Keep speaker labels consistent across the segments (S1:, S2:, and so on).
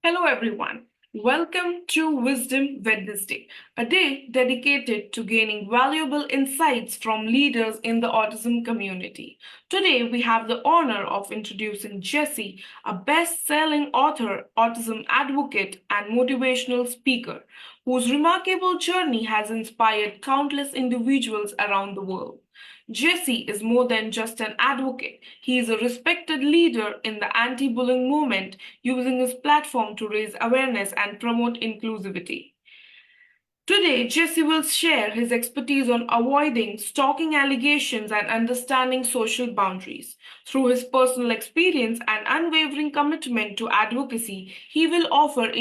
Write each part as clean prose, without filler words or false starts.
S1: Hello, everyone. Welcome to Wisdom Wednesday, a day dedicated to gaining valuable insights from leaders in the autism community. Today, we have the honor of introducing Jesse, a best selling author, autism advocate, and motivational speaker, whose remarkable journey has inspired countless individuals around the world. Jesse is more than just an advocate. He is a respected leader in the anti bullying movement, using his platform to raise awareness and promote inclusivity. Today, Jesse will share his expertise on avoiding stalking allegations and understanding social boundaries. Through his personal experience and unwavering commitment to advocacy, he will offer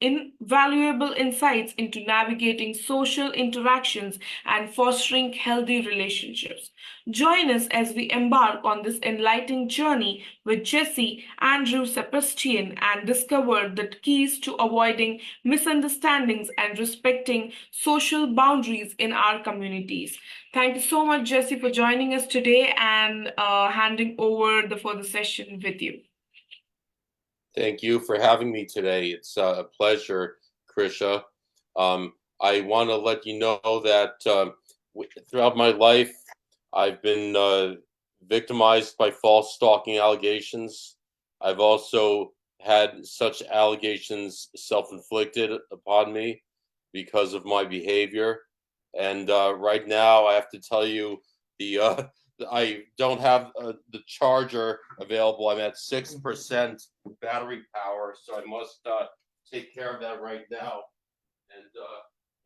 S1: invaluable insights into navigating social interactions and fostering healthy relationships. Join us as we embark on this enlightening journey with Jesse, Andrew Saperstein, and discover the keys to avoiding misunderstandings and respecting social boundaries in our communities. Thank you so much, Jesse, for joining us today and handing over the further session with you.
S2: Thank you for having me today. It's a pleasure, Krisha. I want to let you know that throughout my life, I've been victimized by false stalking allegations. I've also had such allegations self-inflicted upon me because of my behavior. And right now, I have to tell you, the I don't have the charger available. I'm at 6% battery power, so I must take care of that right now. And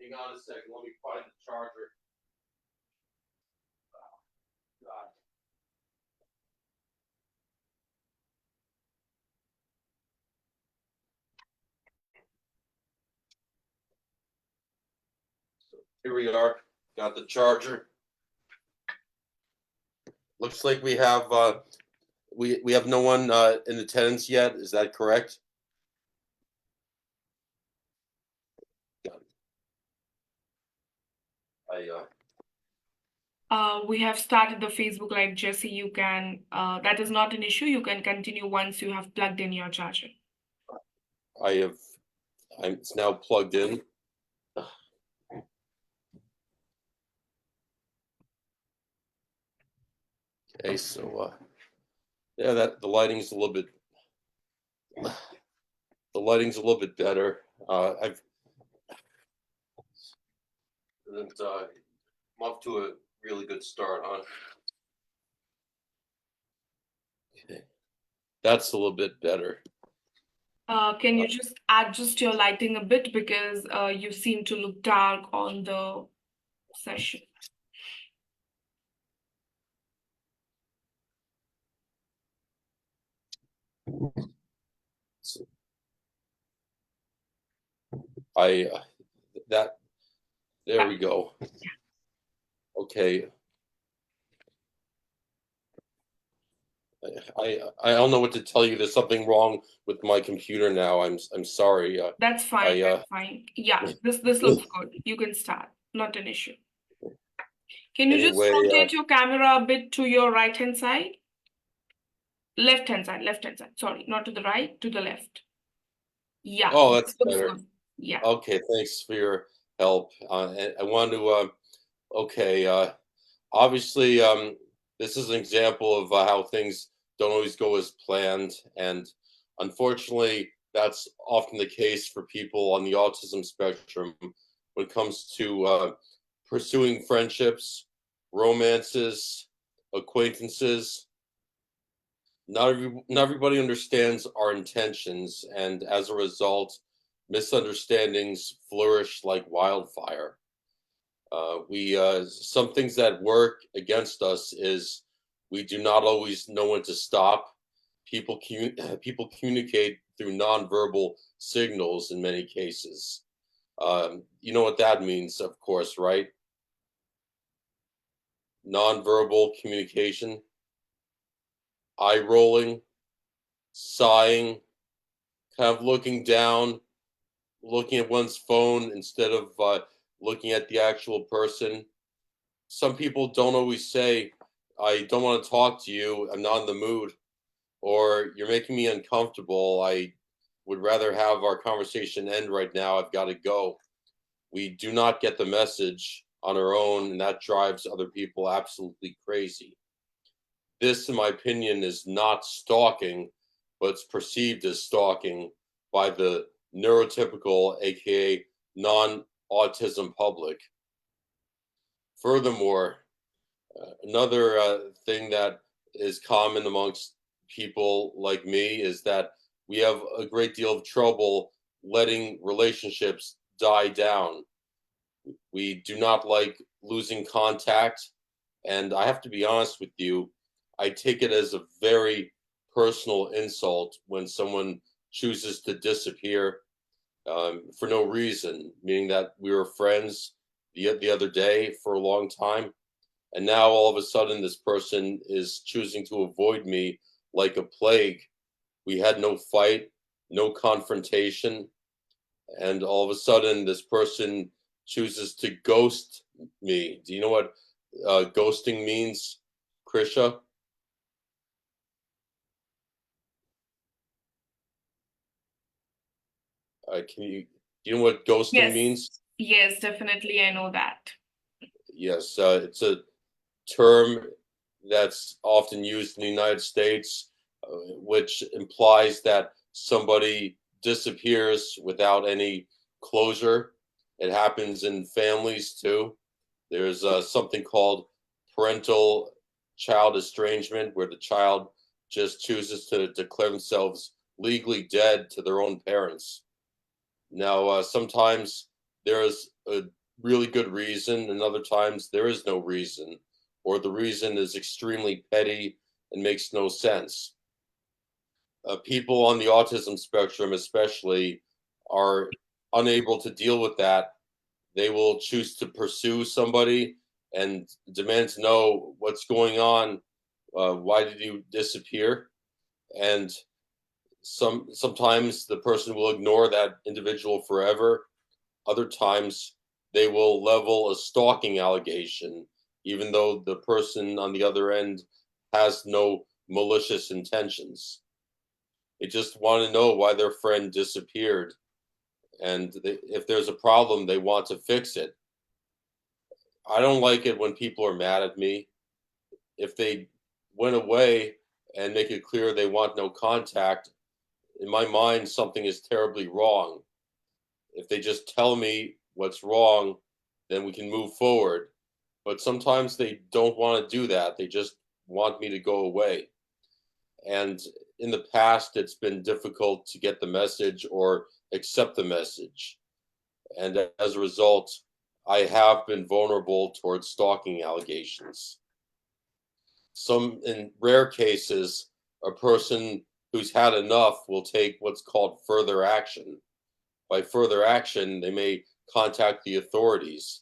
S2: hang on a second, let me find the charger. Oh, God. So here we are, got the charger. Looks like we have we have no one in attendance yet. Is that correct? I
S1: We have started the Facebook Live, Jesse. That is not an issue. You can continue once you have plugged in your charger.
S2: I have it's now plugged in. Okay, so yeah, that the lighting's a little bit better. I've and, I'm off to a really good start, huh? Okay, that's a little bit better.
S1: Can you just adjust your lighting a bit because you seem to look dark on the session?
S2: So I that there we go. Okay. I don't know what to tell you. There's something wrong with my computer now. I'm sorry.
S1: That's fine.
S2: I
S1: That's fine. Yeah, this looks good. You can start. Not an issue. Can you just
S2: anyway.
S1: rotate your camera a bit to your right hand side? Left hand side, left hand side. Sorry, not to the right, to the left. Yeah,
S2: Oh,
S1: this
S2: that's
S1: looks
S2: better.
S1: good. Yeah.
S2: Okay, thanks for your help. And I want to. Okay. Obviously, this is an example of how things don't always go as planned, and unfortunately, that's often the case for people on the autism spectrum when it comes to pursuing friendships, romances, acquaintances. Not everybody understands our intentions, and as a result, misunderstandings flourish like wildfire. We Some things that work against us is we do not always know when to stop. People communicate through nonverbal signals in many cases. You know what that means, of course, right? Nonverbal communication, eye rolling, sighing, kind of looking down, looking at one's phone instead of looking at the actual person. Some people don't always say, I don't want to talk to you, I'm not in the mood, or you're making me uncomfortable, would rather have our conversation end right now. I've got to go. We do not get the message on our own, and that drives other people absolutely crazy. This, in my opinion, is not stalking, but it's perceived as stalking by the neurotypical, aka non autism public. Furthermore, another thing that is common amongst people like me is that we have a great deal of trouble letting relationships die down. We do not like losing contact. And I have to be honest with you, I take it as a very personal insult when someone chooses to disappear for no reason, meaning that we were friends the other day for a long time. And now all of a sudden, this person is choosing to avoid me like a plague. We had no fight, no confrontation, and all of a sudden this person chooses to ghost me. Do you know what ghosting means, Krisha? Can you do you know what ghosting
S1: Yes,
S2: means?
S1: yes, definitely, I know that.
S2: Yes, it's a term that's often used in the United States, which implies that somebody disappears without any closure. It happens in families too. There's something called parental child estrangement, where the child just chooses to declare themselves legally dead to their own parents. Now, sometimes there's a really good reason, and other times there is no reason, or the reason is extremely petty and makes no sense. People on the autism spectrum, especially, are unable to deal with that. They will choose to pursue somebody and demand to know what's going on. Why did you disappear? And sometimes the person will ignore that individual forever. Other times they will level a stalking allegation, even though the person on the other end has no malicious intentions. They just want to know why their friend disappeared. And if there's a problem, they want to fix it. I don't like it when people are mad at me. If they went away and make it clear they want no contact, in my mind, something is terribly wrong. If they just tell me what's wrong, then we can move forward. But sometimes they don't want to do that. They just want me to go away. And in the past, it's been difficult to get the message or accept the message. And as a result, I have been vulnerable towards stalking allegations. In rare cases, a person who's had enough will take what's called further action. By further action, they may contact the authorities.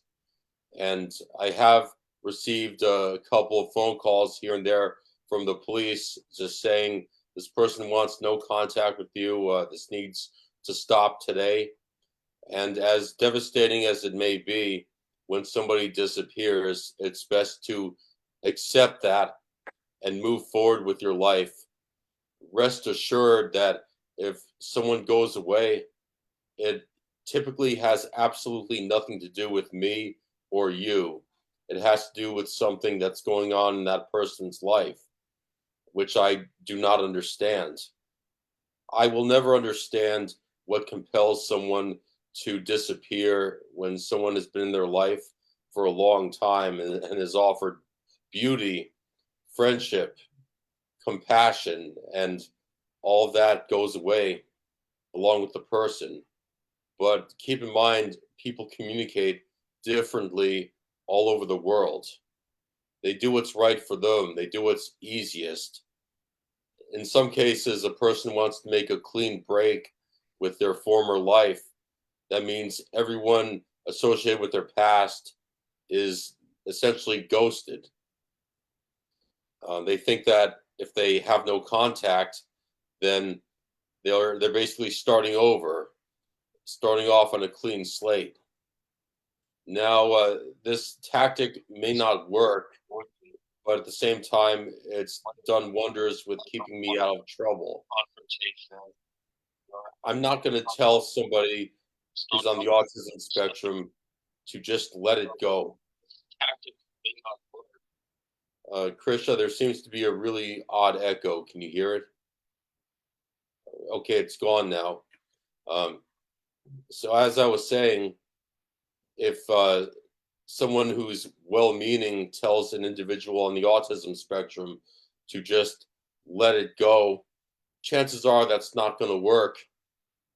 S2: And I have received a couple of phone calls here and there from the police just saying this person wants no contact with you. This needs to stop today. And as devastating as it may be, when somebody disappears, it's best to accept that and move forward with your life. Rest assured that if someone goes away, it typically has absolutely nothing to do with me or you. It has to do with something that's going on in that person's life, which I do not understand. I will never understand what compels someone to disappear when someone has been in their life for a long time and has offered beauty, friendship, compassion, and all of that goes away along with the person. But keep in mind, people communicate differently all over the world. They do what's right for them, they do what's easiest. In some cases, a person wants to make a clean break with their former life. That means everyone associated with their past is essentially ghosted. They think that if they have no contact, then they're basically starting over, starting off on a clean slate. Now, this tactic may not work, but at the same time, it's done wonders with keeping me out of trouble. I'm not going to tell somebody who's on the autism spectrum to just let it go. Krisha, there seems to be a really odd echo. Can you hear it? Okay, it's gone now. Um, so as I was saying, if someone who's well-meaning tells an individual on the autism spectrum to just let it go, chances are that's not going to work.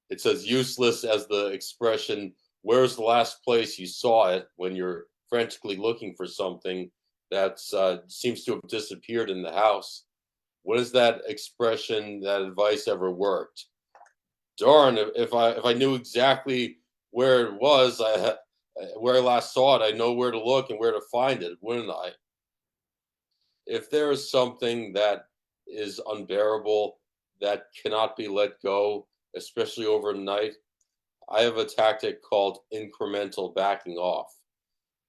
S2: It's as useless as the expression, where's the last place you saw it, when you're frantically looking for something that seems to have disappeared in the house. When has that expression, that advice ever worked? Darn, if I knew exactly where it was, where I last saw it, I know where to look and where to find it, wouldn't I? If there is something that is unbearable, that cannot be let go, especially overnight, I have a tactic called incremental backing off.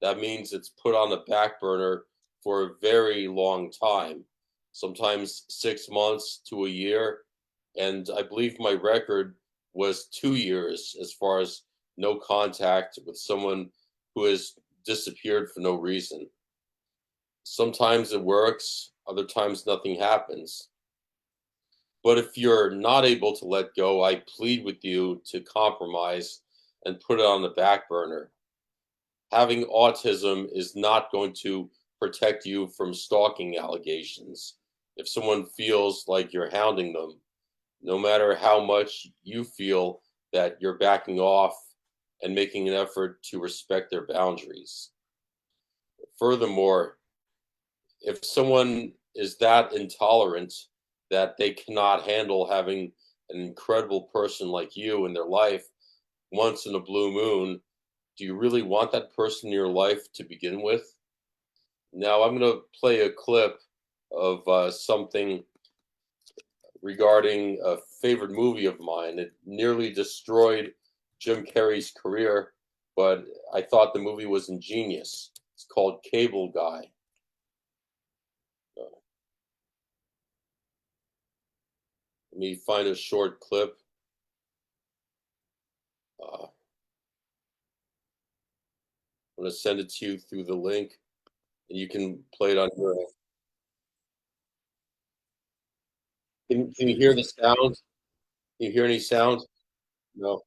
S2: That means it's put on the back burner for a very long time, sometimes 6 months to a year. And I believe my record was 2 years as far as no contact with someone who has disappeared for no reason. Sometimes it works, other times nothing happens. But if you're not able to let go, I plead with you to compromise and put it on the back burner. Having autism is not going to protect you from stalking allegations. If someone feels like you're hounding them, no matter how much you feel that you're backing off and making an effort to respect their boundaries. Furthermore, if someone is that intolerant that they cannot handle having an incredible person like you in their life once in a blue moon, do you really want that person in your life to begin with? Now, I'm going to play a clip of something regarding a favorite movie of mine. It nearly destroyed Jim Carrey's career, but I thought the movie was ingenious. It's called Cable Guy. Let me find a short clip. I'm going to send it to you through the link, and you can play it on your end. Can you hear the sound? Can you hear any sound? No.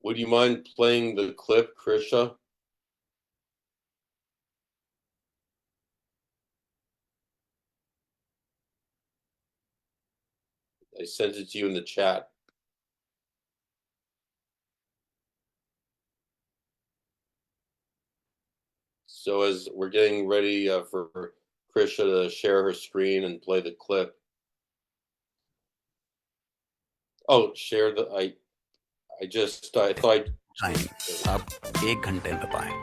S2: Would you mind playing the clip, Krisha? I sent it to you in the chat. So as we're getting ready for Krisha to share her screen and play the clip. Oh, share the I thought
S3: time अब 1 घंटे में पाएं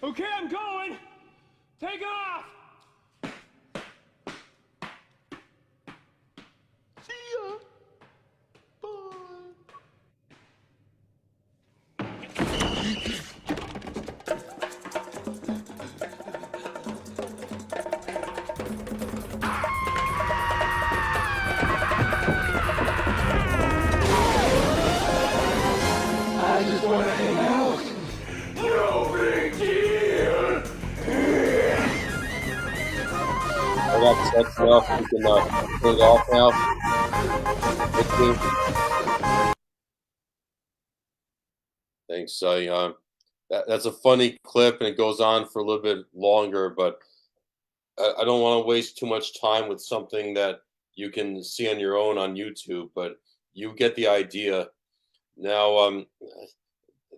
S4: Okay, I'm going. Take off. See ya. Bye. I just want to hang out. No big deal.
S2: I got that's enough. You can turn it off now. Thanks. That's a funny clip, and it goes on for a little bit longer, but I don't want to waste too much time with something that you can see on your own on YouTube, but you get the idea. Now,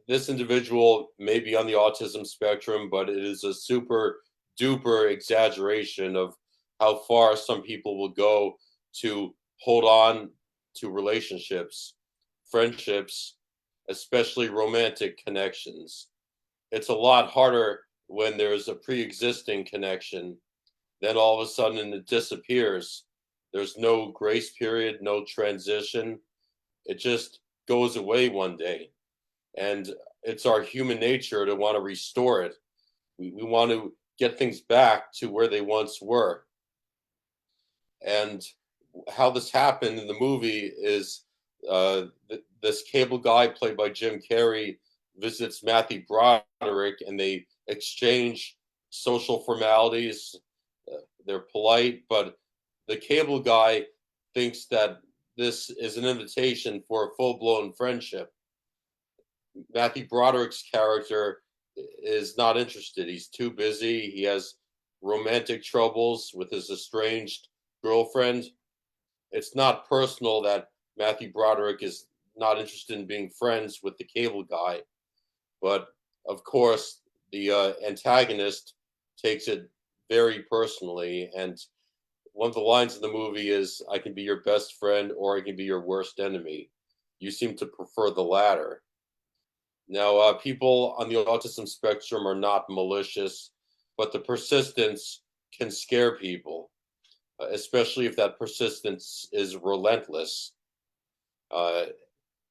S2: this individual may be on the autism spectrum, but it is a super duper exaggeration of how far some people will go to hold on to relationships, friendships, especially romantic connections. It's a lot harder when there's a pre existing connection. Then all of a sudden it disappears. There's no grace period, no transition. It just goes away one day. And it's our human nature to want to restore it. We want to get things back to where they once were. And how this happened in the movie is this cable guy played by Jim Carrey visits Matthew Broderick, and they exchange social formalities. They're polite, but the cable guy thinks that this is an invitation for a full blown friendship. Matthew Broderick's character is not interested. He's too busy. He has romantic troubles with his estranged girlfriend. It's not personal that Matthew Broderick is not interested in being friends with the cable guy, but of course, the antagonist takes it very personally. And one of the lines in the movie is, "I can be your best friend or I can be your worst enemy." You seem to prefer the latter. Now, people on the autism spectrum are not malicious, but the persistence can scare people, especially if that persistence is relentless. Uh,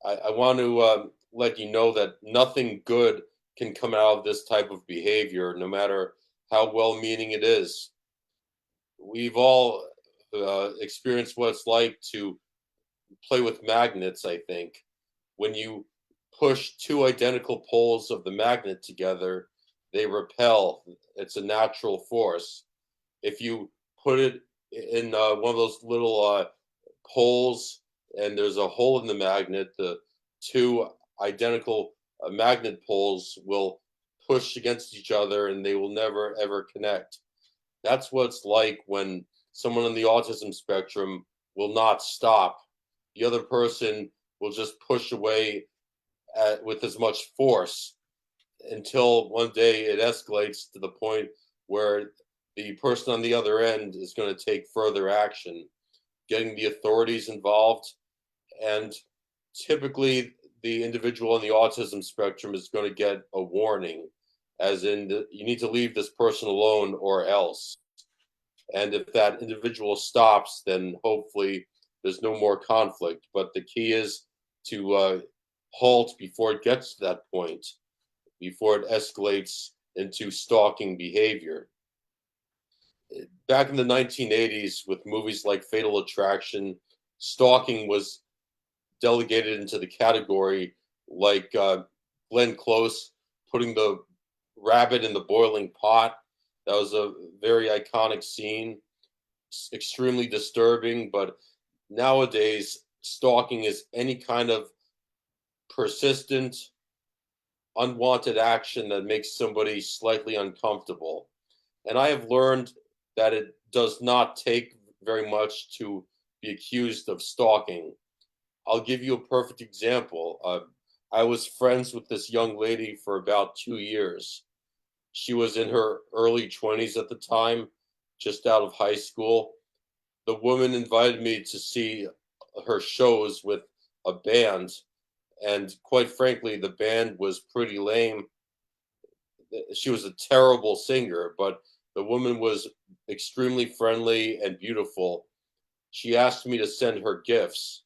S2: I want to let you know that nothing good can come out of this type of behavior, no matter how well meaning it is. We've all experienced what it's like to play with magnets, I think. When you push two identical poles of the magnet together, they repel. It's a natural force. If you put it in one of those little poles and there's a hole in the magnet, the two identical magnet poles will push against each other and they will never ever connect. That's what it's like when someone on the autism spectrum will not stop. The other person will just push away with as much force until one day it escalates to the point where the person on the other end is going to take further action, getting the authorities involved. And typically, the individual on the autism spectrum is going to get a warning, as in, you need to leave this person alone or else. And if that individual stops, then hopefully there's no more conflict. But the key is to halt before it gets to that point, before it escalates into stalking behavior. Back in the 1980s, with movies like Fatal Attraction, stalking was delegated into the category like Glenn Close putting the rabbit in the boiling pot. That was a very iconic scene, extremely disturbing. But nowadays, stalking is any kind of persistent, unwanted action that makes somebody slightly uncomfortable. And I have learned that it does not take very much to be accused of stalking. I'll give you a perfect example. I was friends with this young lady for about 2 years. She was in her early 20s at the time, just out of high school. The woman invited me to see her shows with a band, and quite frankly, the band was pretty lame. She was a terrible singer, but the woman was extremely friendly and beautiful. She asked me to send her gifts.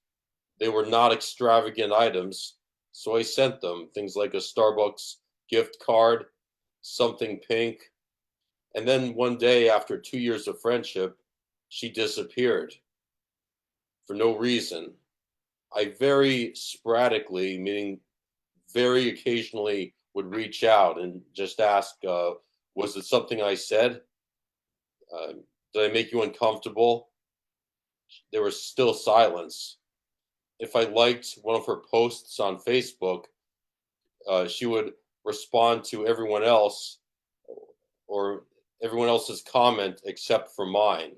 S2: They were not extravagant items, so I sent them things like a Starbucks gift card, something pink. And then one day, after 2 years of friendship, she disappeared for no reason. I very sporadically, meaning very occasionally, would reach out and just ask, was it something I said? Uh, did I make you uncomfortable? There was still silence. If I liked one of her posts on Facebook, she would respond to everyone else or everyone else's comment except for mine.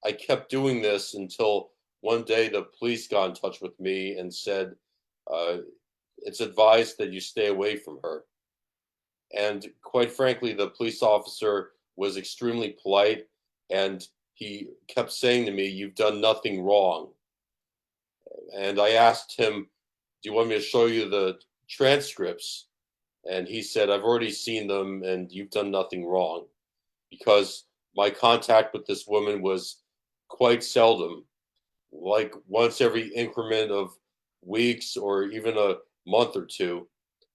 S2: I kept doing this until one day the police got in touch with me and said, uh, it's advised that you stay away from her. And quite frankly, the police officer was extremely polite, and he kept saying to me, "You've done nothing wrong." And I asked him, "Do you want me to show you the transcripts?" And he said, "I've already seen them, and you've done nothing wrong." Because my contact with this woman was quite seldom, like once every increment of weeks or even a month or two.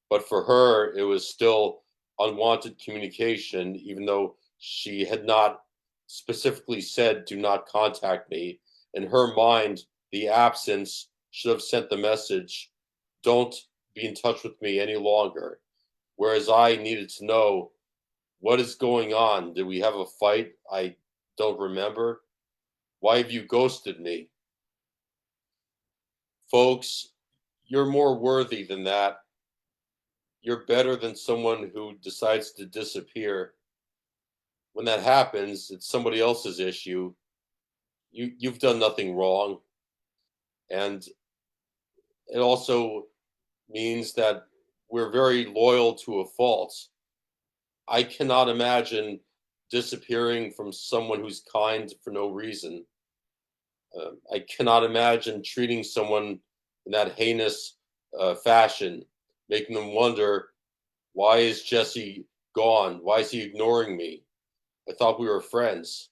S2: But for her, it was still unwanted communication, even though she had not specifically said, "Do not contact me." In her mind, the absence should have sent the message, "Don't be in touch with me any longer." Whereas I needed to know, what is going on? Did we have a fight? I don't remember. Why have you ghosted me? Folks, you're more worthy than that. You're better than someone who decides to disappear. When that happens, it's somebody else's issue. You've done nothing wrong. And it also means that we're very loyal to a fault. I cannot imagine disappearing from someone who's kind for no reason. I cannot imagine treating someone in that heinous fashion, making them wonder, why is Jesse gone? Why is he ignoring me? I thought we were friends.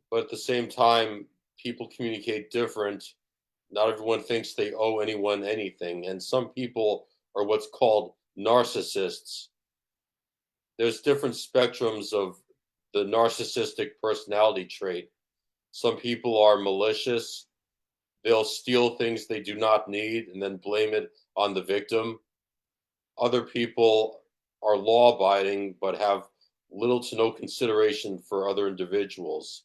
S2: But at the same time, people communicate different. Not everyone thinks they owe anyone anything. And some people are what's called narcissists. There's different spectrums of the narcissistic personality trait. Some people are malicious. They'll steal things they do not need and then blame it on the victim. Other people are law abiding but have little to no consideration for other individuals.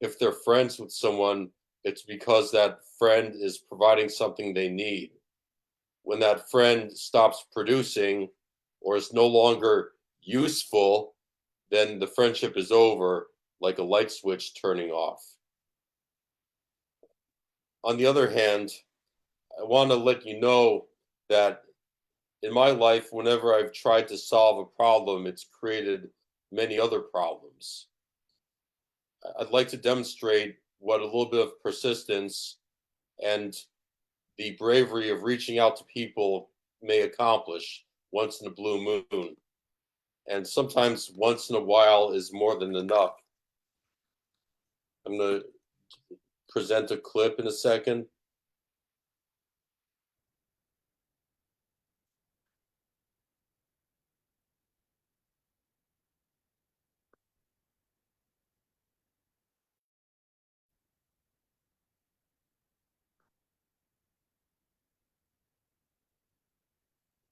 S2: If they're friends with someone, it's because that friend is providing something they need. When that friend stops producing or is no longer useful, then the friendship is over, like a light switch turning off. On the other hand, I want to let you know that in my life, whenever I've tried to solve a problem, it's created many other problems. I'd like to demonstrate what a little bit of persistence and the bravery of reaching out to people may accomplish once in a blue moon. And sometimes once in a while is more than enough. I'm going to present a clip in a second.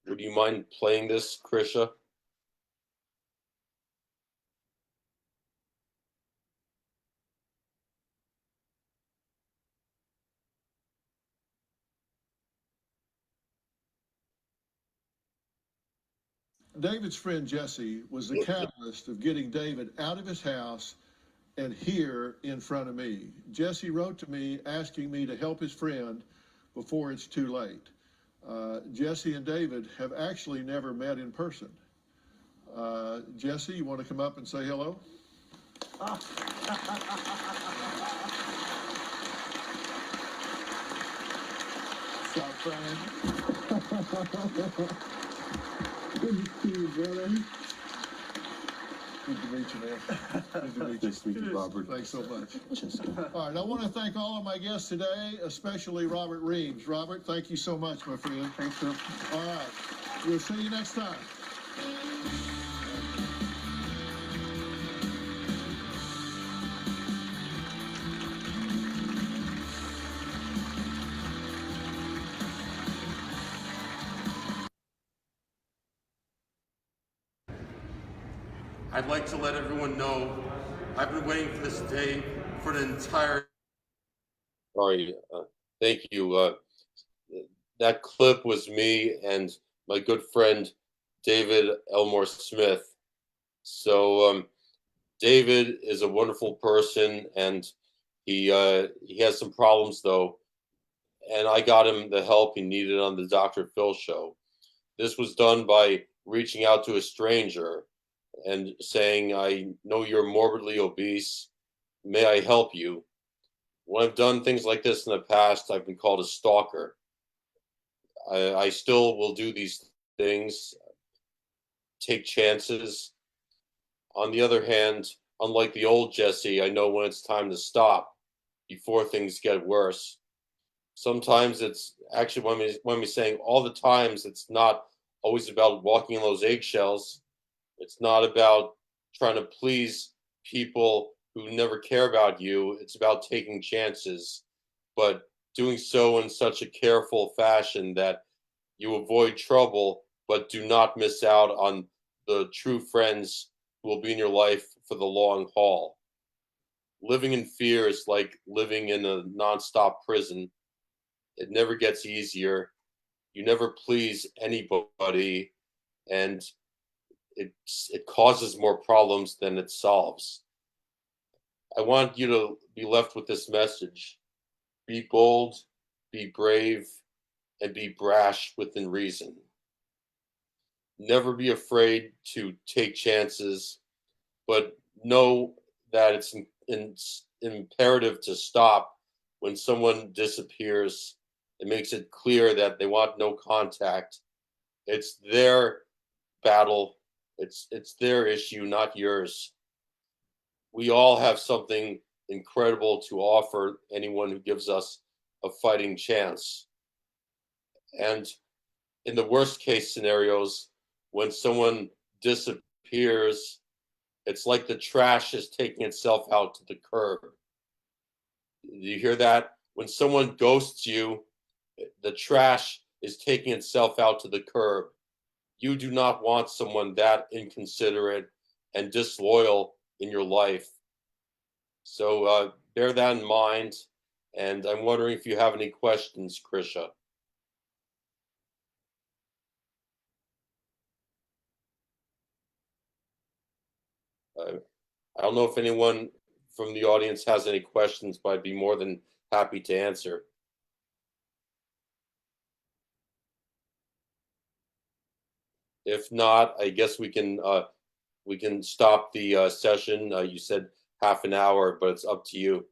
S2: Would you mind playing this, Krisha?
S5: David's friend Jesse was the catalyst of getting David out of his house and here in front of me. Jesse wrote to me asking me to help his friend before it's too late. Jesse and David have actually never met in person. Jesse, you want to come up and say hello? What's up, friend? Good to see you, brother. Good to meet you, man. Good to meet you.
S6: Nice to meet you, Robert.
S5: Thanks so much. All right, I want to thank all of my guests today, especially Robert Reeves. Robert, thank you so much, my friend. Thanks, sir. All right, we'll see you next time.
S2: I'd like to let everyone know I've been waiting for this day for the entire. Sorry, thank you. That clip was me and my good friend David Elmore Smith. So David is a wonderful person, and he has some problems though, and I got him the help he needed on the Dr. Phil show. This was done by reaching out to a stranger and saying, "I know you're morbidly obese. May I help you?" When I've done things like this in the past, I've been called a stalker. I still will do these things, take chances. On the other hand, unlike the old Jesse, I know when it's time to stop before things get worse. Sometimes it's actually when we saying all the times, it's not always about walking on those eggshells. It's not about trying to please people who never care about you. It's about taking chances, but doing so in such a careful fashion that you avoid trouble, but do not miss out on the true friends who will be in your life for the long haul. Living in fear is like living in a nonstop prison. It never gets easier. You never please anybody, and it causes more problems than it solves. I want you to be left with this message: be bold, be brave, and be brash within reason. Never be afraid to take chances, but know that it's imperative to stop when someone disappears. It makes it clear that they want no contact. It's their battle. It's their issue, not yours. We all have something incredible to offer anyone who gives us a fighting chance. And in the worst case scenarios, when someone disappears, it's like the trash is taking itself out to the curb. Do you hear that? When someone ghosts you, the trash is taking itself out to the curb. You do not want someone that inconsiderate and disloyal in your life. So bear that in mind. And I'm wondering if you have any questions, Krisha. I don't know if anyone from the audience has any questions, but I'd be more than happy to answer. If not, I guess we can stop the session. You said half an hour, but it's up to you.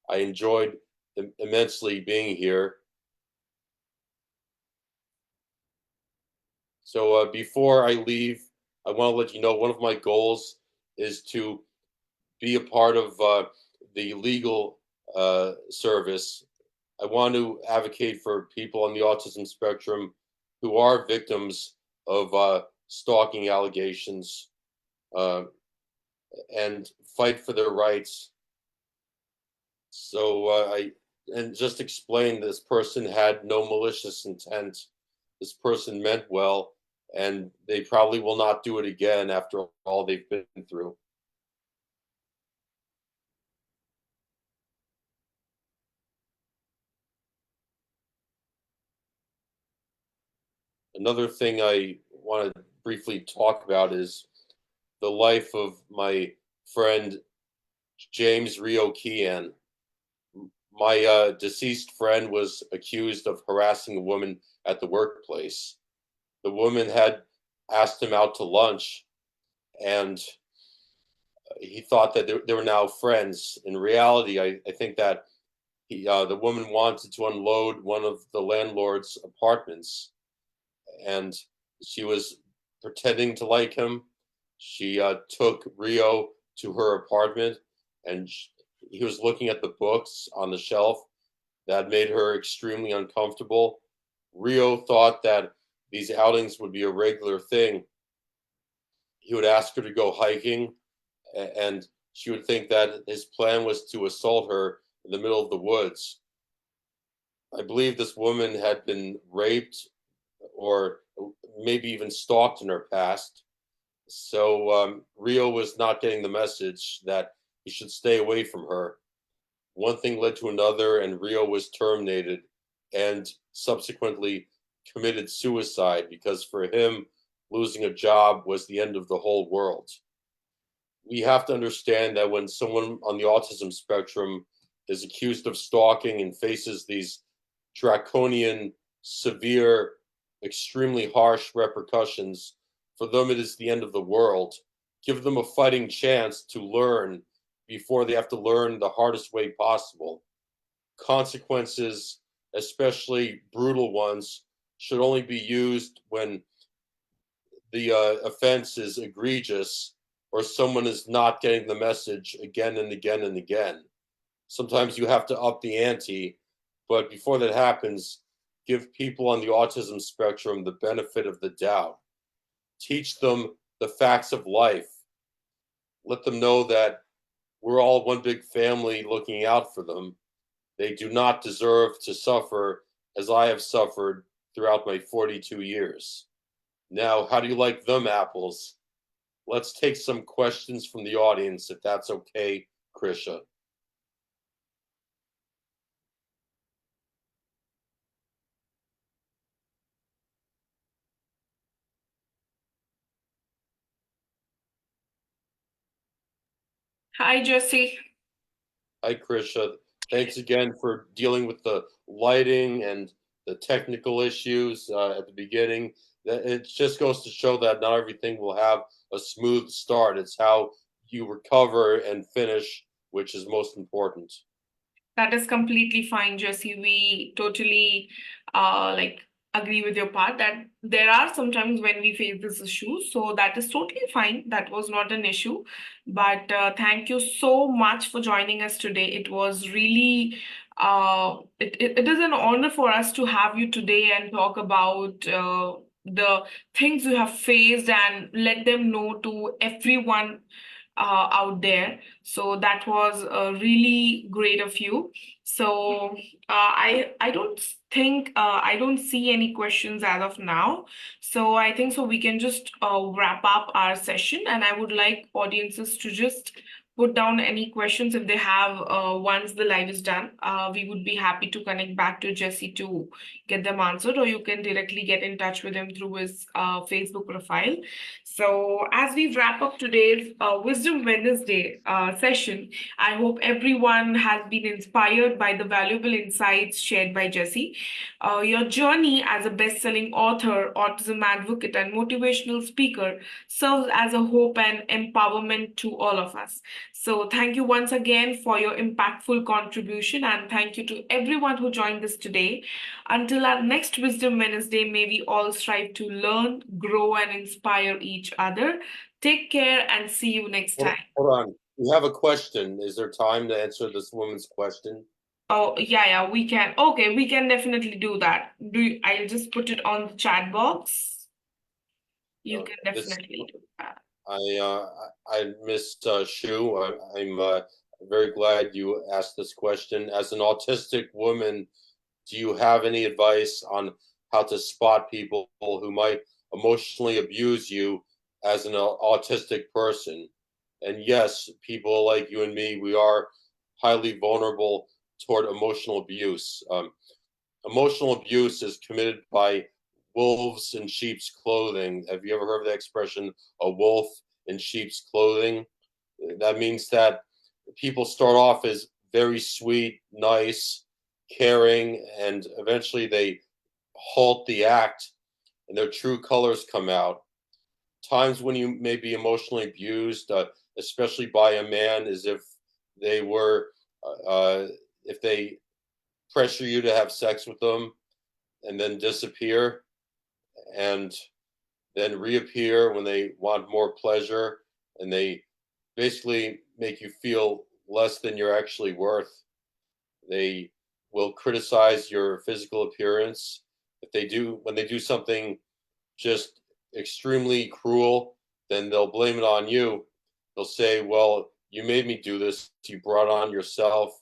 S2: I enjoyed immensely being here. So before I leave, I want to let you know one of my goals is to be a part of the legal service. I want to advocate for people on the autism spectrum who are victims of stalking allegations uh, and fight for their rights. So I and just explain this person had no malicious intent. This person meant well, and they probably will not do it again after all they've been through. Another thing I want to briefly talk about is the life of my friend James Rio Kian. My deceased friend was accused of harassing a woman at the workplace. The woman had asked him out to lunch, and he thought that they were now friends. In reality, I think that the woman wanted to unload one of the landlord's apartments, and she was pretending to like him. She took Rio to her apartment, and he was looking at the books on the shelf. That made her extremely uncomfortable. Rio thought that these outings would be a regular thing. He would ask her to go hiking, and she would think that his plan was to assault her in the middle of the woods. I believe this woman had been raped or maybe even stalked in her past. So Rio was not getting the message that he should stay away from her. One thing led to another, and Rio was terminated and subsequently committed suicide because for him, losing a job was the end of the whole world. we have to understand that when someone on the autism spectrum is accused of stalking and faces these draconian, severe, extremely harsh repercussions, for them it is the end of the world. Give them a fighting chance to learn before they have to learn the hardest way possible. Consequences, especially brutal ones, should only be used when the offense is egregious or someone is not getting the message again and again and again. Sometimes you have to up the ante, but before that happens, give people on the autism spectrum the benefit of the doubt. Teach them the facts of life. Let them know that we're all one big family looking out for them. They do not deserve to suffer as I have suffered throughout my 42 years. Now, how do you like them apples? Let's take some questions from the audience, if that's okay, Krisha.
S1: Hi, Jesse.
S2: Hi, Krisha. Thanks again for dealing with the lighting and the technical issues at the beginning. It just goes to show that not everything will have a smooth start. It's how you recover and finish, which is most important.
S1: That is completely fine, Jesse. We totally like agree with your part that there are sometimes when we face this issue. So that is totally fine. That was not an issue. But thank you so much for joining us today. It was really it is an honor for us to have you today and talk about the things you have faced and let them know to everyone out there. So that was really great of you. So I don't think I don't see any questions as of now. So I think so we can just wrap up our session, and I would like audiences to just put down any questions if they have once the live is done. We would be happy to connect back to Jesse to get them answered, or you can directly get in touch with him through his Facebook profile. So, as we wrap up today's Wisdom Wednesday session, I hope everyone has been inspired by the valuable insights shared by Jesse. Your journey as a best selling author, autism advocate, and motivational speaker serves as a hope and empowerment to all of us. So, thank you once again for your impactful contribution, and thank you to everyone who joined us today. Until our next Wisdom Wednesday, may we all strive to learn, grow, and inspire each other. Take care and see you next time.
S2: Hold on. We have a question. Is there time to answer this woman's question?
S1: Oh, yeah, we can. Okay, we can definitely do that. I'll just put it on the chat box. You can
S2: This
S1: definitely do that.
S2: I missed Shu. I'm very glad you asked this question. As an autistic woman, do you have any advice on how to spot people who might emotionally abuse you as an autistic person? And yes, people like you and me, we are highly vulnerable toward emotional abuse. Emotional abuse is committed by wolves in sheep's clothing. Have you ever heard of the expression, a wolf in sheep's clothing? That means that people start off as very sweet, nice, caring, and eventually they halt the act and their true colors come out. Times when you may be emotionally abused, especially by a man, is if they were, if they pressure you to have sex with them and then disappear and then reappear when they want more pleasure, and they basically make you feel less than you're actually worth. They will criticize your physical appearance. If they do, when they do something just extremely cruel, then they'll blame it on you. They'll say, well, you made me do this, you brought on yourself.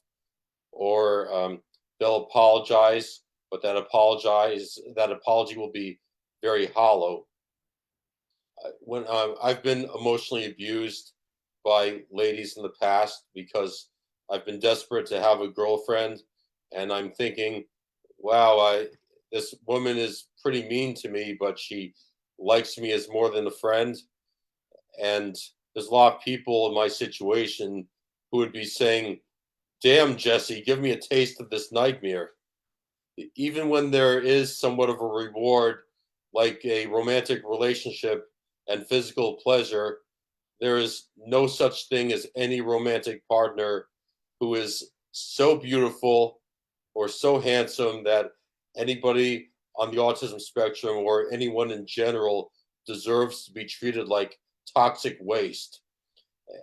S2: Or they'll apologize, but that apology will be very hollow. When I've been emotionally abused by ladies in the past because I've been desperate to have a girlfriend, and I'm thinking, wow, this woman is pretty mean to me, but she likes me as more than a friend. And there's a lot of people in my situation who would be saying, "Damn, Jesse, give me a taste of this nightmare." Even when there is somewhat of a reward, like a romantic relationship and physical pleasure, there is no such thing as any romantic partner who is so beautiful or so handsome that anybody on the autism spectrum or anyone in general deserves to be treated like toxic waste.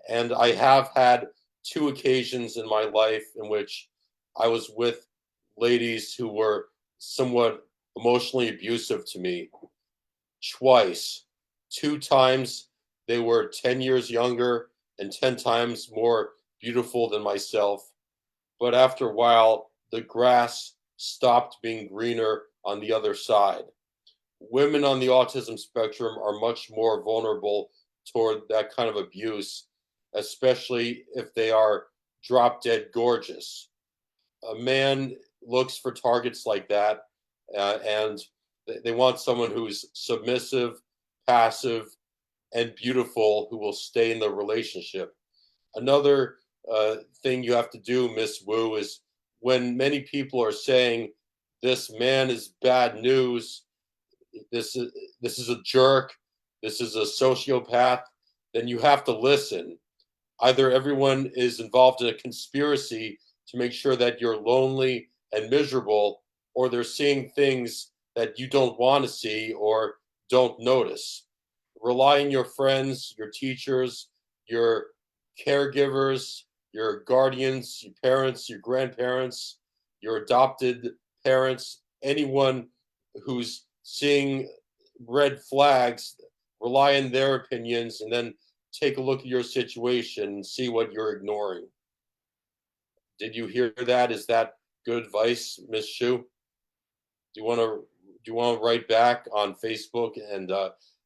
S2: And I have had two occasions in my life in which I was with ladies who were somewhat emotionally abusive to me twice. Two times they were 10 years younger and 10 times more beautiful than myself. But after a while, the grass stopped being greener on the other side. Women on the autism spectrum are much more vulnerable toward that kind of abuse, especially if they are drop dead gorgeous. A man looks for targets like that, and they want someone who's submissive, passive, and beautiful who will stay in the relationship. Another thing you have to do, Miss Wu, is when many people are saying this man is bad news, this is this is a jerk, this is a sociopath, then you have to listen. Either everyone is involved in a conspiracy to make sure that you're lonely and miserable, or they're seeing things that you don't want to see or don't notice. Rely on your friends, your teachers, your caregivers, your guardians, your parents, your grandparents, your adopted parents, anyone who's seeing red flags, rely on their opinions, and then take a look at your situation and see what you're ignoring. Did you hear that? Is that good advice, Miss Shu? Do you want to write back on Facebook and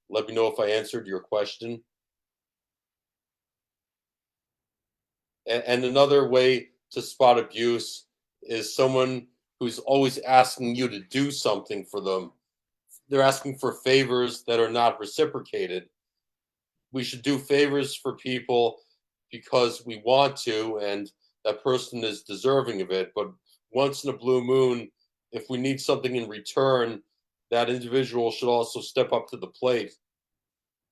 S2: let me know if I answered your question? And another way to spot abuse is someone who's always asking you to do something for them. They're asking for favors that are not reciprocated. We should do favors for people because we want to and that person is deserving of it. But once in a blue moon, if we need something in return, that individual should also step up to the plate.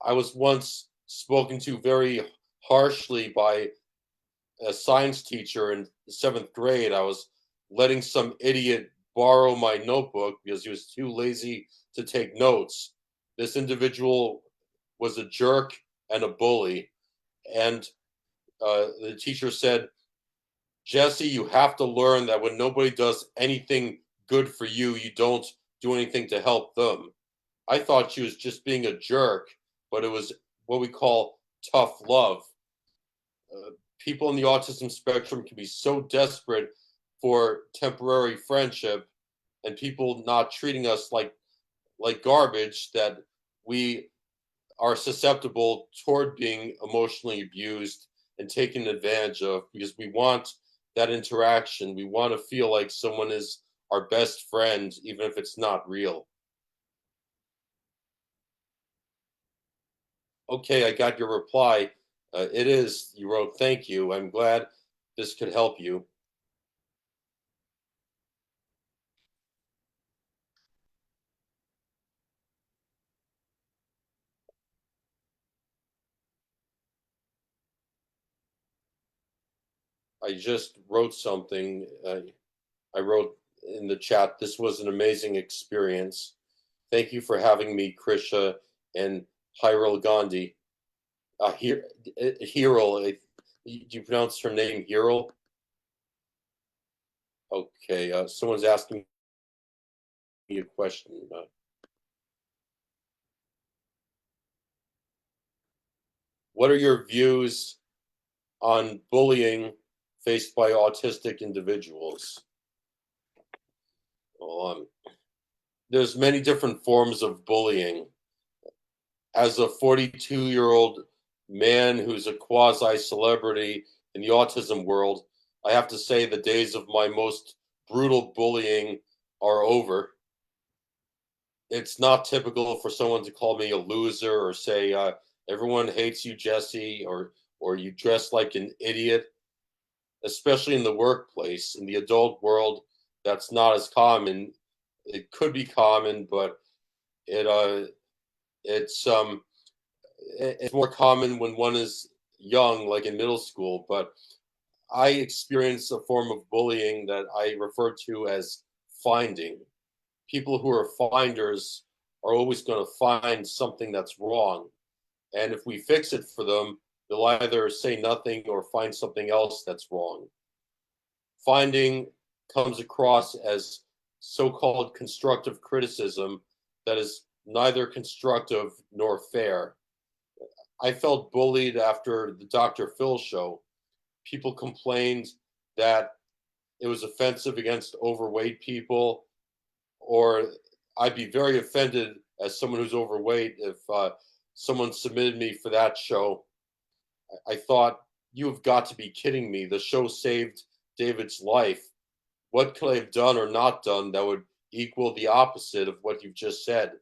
S2: I was once spoken to very harshly by a science teacher in the seventh grade. I was letting some idiot borrow my notebook because he was too lazy to take notes. This individual was a jerk and a bully. And the teacher said, "Jesse, you have to learn that when nobody does anything good for you, you don't do anything to help them." I thought she was just being a jerk, but it was what we call tough love. People in the autism spectrum can be so desperate for temporary friendship and people not treating us like garbage that we are susceptible toward being emotionally abused and taken advantage of because we want that interaction. We want to feel like someone is our best friend, even if it's not real. Okay, I got your reply. It is, you wrote, "Thank you. I'm glad this could help you." I just wrote something. I wrote in the chat, "This was an amazing experience. Thank you for having me, Krisha and Hyrule Gandhi." Hyrule, do you pronounce her name Hyrule? Okay, someone's asking me a question. What are your views on bullying faced by autistic individuals? Well, there's many different forms of bullying. As a 42-year-old man who's a quasi celebrity in the autism world, I have to say the days of my most brutal bullying are over. It's not typical for someone to call me a loser or say Everyone hates you, Jesse, or you dress like an idiot, especially in the workplace. In the adult world, that's not as common. It could be common, but it it's it's more common when one is young, like in middle school. But I experienced a form of bullying that I refer to as finding. People who are finders are always going to find something that's wrong. And if we fix it for them, they'll either say nothing or find something else that's wrong. Finding comes across as so called constructive criticism that is neither constructive nor fair. I felt bullied after the Dr. Phil show. People complained that it was offensive against overweight people, or I'd be very offended as someone who's overweight if someone submitted me for that show. I thought, you have got to be kidding me. The show saved David's life. What could I have done or not done that would equal the opposite of what you've just said?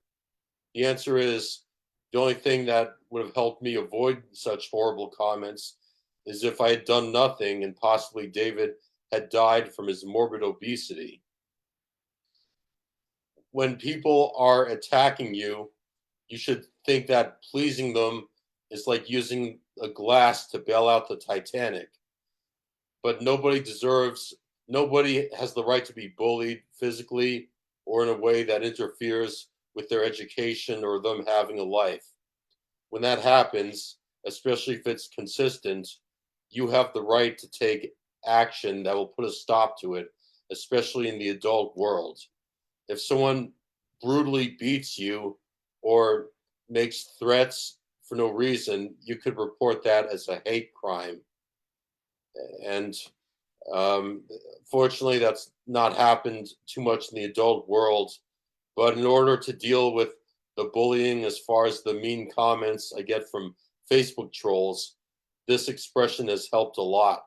S2: The answer is the only thing that would have helped me avoid such horrible comments is if I had done nothing and possibly David had died from his morbid obesity. When people are attacking you, you should think that pleasing them is like using a glass to bail out the Titanic. But nobody has the right to be bullied physically or in a way that interferes with their education or them having a life. When that happens, especially if it's consistent, you have the right to take action that will put a stop to it, especially in the adult world. If someone brutally beats you or makes threats for no reason, you could report that as a hate crime. And fortunately, that's not happened too much in the adult world. But in order to deal with the bullying, as far as the mean comments I get from Facebook trolls, this expression has helped a lot.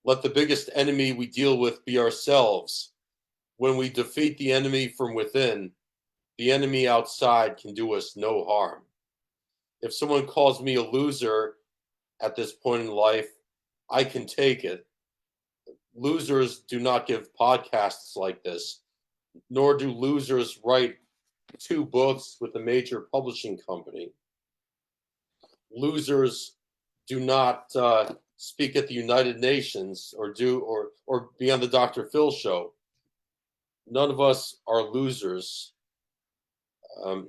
S2: Let the biggest enemy we deal with be ourselves. When we defeat the enemy from within, the enemy outside can do us no harm. If someone calls me a loser at this point in life, I can take it. Losers do not give podcasts like this, nor do losers write 2 books with a major publishing company. Losers do not speak at the United Nations or be on the Dr. Phil show. None of us are losers, and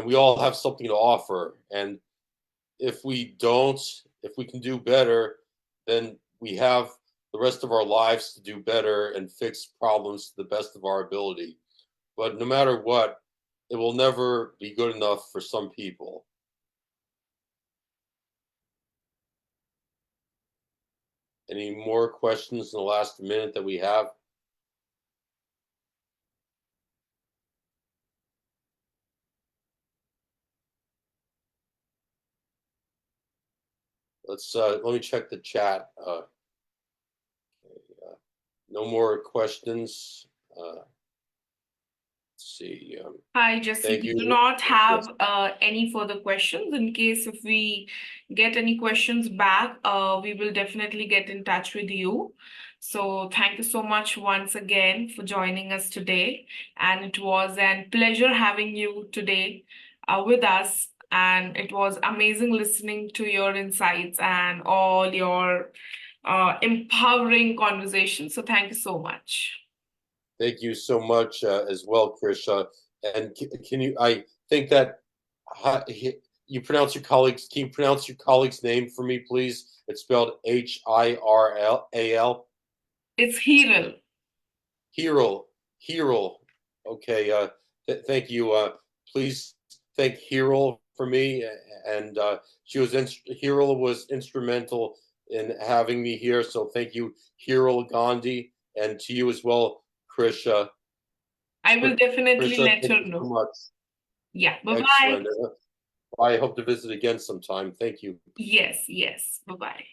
S2: we all have something to offer. And if we can do better, then we have the rest of our lives to do better and fix problems to the best of our ability. But no matter what, it will never be good enough for some people. Any more questions in the last minute that we have? Let me check the chat. No more questions. Let's see.
S1: Hi, Jesse.
S2: Thank
S1: We
S2: you.
S1: do not
S2: Yes.
S1: have any further questions. In case if we get any questions back, we will definitely get in touch with you. So thank you so much once again for joining us today. And it was a pleasure having you today with us. And it was amazing listening to your insights and all your empowering conversations. So thank you so much.
S2: Thank you so much as well, Krisha. And can you? I think that you pronounce your colleagues. Can you pronounce your colleague's name for me, please? It's spelled Hiral.
S1: It's Hiral.
S2: Hiril. Okay. Thank you. Please thank Hiril for me. And Hiril was instrumental in having me here. So thank you, Hiril Gandhi, and to you as well, Krisha.
S1: I will definitely
S2: Krisha,
S1: let
S2: thank
S1: her
S2: you so
S1: know.
S2: much.
S1: Yeah, bye-bye.
S2: Excellent. I hope to visit again sometime. Thank you.
S1: Yes, yes. Bye-bye.